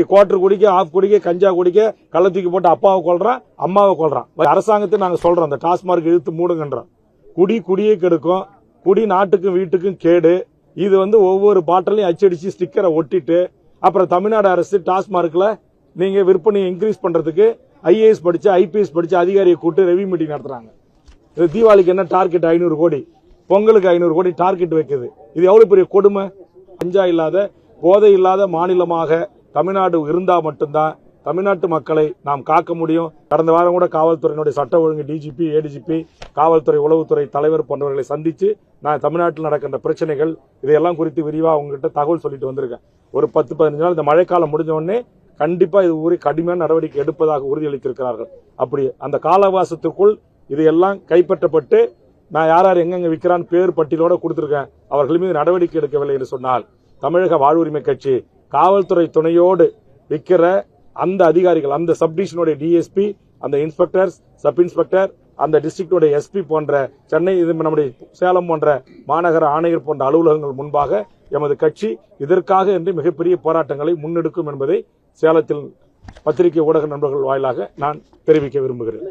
Quarter குடிக்க, of குடிக்க, கஞ்சா குடிக்க, கள்ள தூக்கி போட்டு அப்பாவை கொள்றான், அம்மாவை கொள்றான். அரசாங்கத்தை நாங்க சொல்றோம், அந்த டாஸ்மார்க் இழுத்து மூடுங்கன்றோம். குடியே கெடுக்கும், குடி நாட்டுக்கும் வீட்டுக்கும் கேடு. இது ஒவ்வொரு பாட்டிலையும் அச்சடிச்சு ஸ்டிக்கரை ஒட்டிட்டு, அப்புறம் தமிழ்நாடு அரசு டாஸ்மார்க்ல நீங்க விற்பனையை இன்க்ரீஸ் பண்றதுக்கு ஐஏஎஸ் படிச்ச, ஐபிஎஸ் படிச்ச அதிகாரியை கூட்டு ரெவி மீட்டிங் நடத்துறாங்க. தீபாவளிக்கு என்ன டார்கெட் 500 கோடி, பொங்கலுக்கு 500 கோடி டார்கெட் வைக்குது. இது எவ்வளவு பெரிய கொடுமை. கஞ்சா இல்லாத, போதை இல்லாத மாநிலமாக தமிழ்நாடு இருந்தா மட்டும்தான் தமிழ்நாட்டு மக்களை நாம் காக்க முடியும். கடந்த வாரம் கூட காவல்துறையினுடைய சட்ட ஒழுங்கு டிஜிபி, ஏடிஜிபி, காவல்துறை உளவுத்துறை தலைவர் போன்றவர்களை சந்திச்சு நான் தமிழ்நாட்டில் நடக்கின்ற பிரச்சனைகள் இதையெல்லாம் குறித்து விரிவா உங்ககிட்ட தகவல் சொல்லிட்டு வந்திருக்கேன். ஒரு 10-15 நாள் இந்த மழைக்காலம் முடிஞ்ச உடனே கண்டிப்பா இது ஒரு கடுமையான நடவடிக்கை எடுப்பதாக உறுதியளித்திருக்கிறார்கள். அப்படி அந்த காலவாசத்திற்குள் இதையெல்லாம் கைப்பற்றப்பட்டு நான் யார் எங்கெங்க விற்கிறான் பேர் பட்டியலோட கொடுத்திருக்கேன். அவர்கள் மீது நடவடிக்கை எடுக்கவில்லை என்று சொன்னால் தமிழக வாழ்வுரிமை கட்சி காவல்துறை துணையோடு விற்கிற அந்த அதிகாரிகள், அந்த சப்டிவிஷனுடைய டிஎஸ்பி, அந்த இன்ஸ்பெக்டர், சப் இன்ஸ்பெக்டர், அந்த டிஸ்ட்ரிக்டோட எஸ்பி போன்ற சென்னை, நம்முடைய சேலம் போன்ற மாநகர ஆணையர் போன்ற அலுவலகங்கள் முன்பாக எமது கட்சி இதற்காக என்று மிகப்பெரிய போராட்டங்களை முன்னெடுக்கும் என்பதை சேலத்தில் பத்திரிகை ஊடக நண்பர்கள் வாயிலாக நான் தெரிவிக்க விரும்புகிறேன்.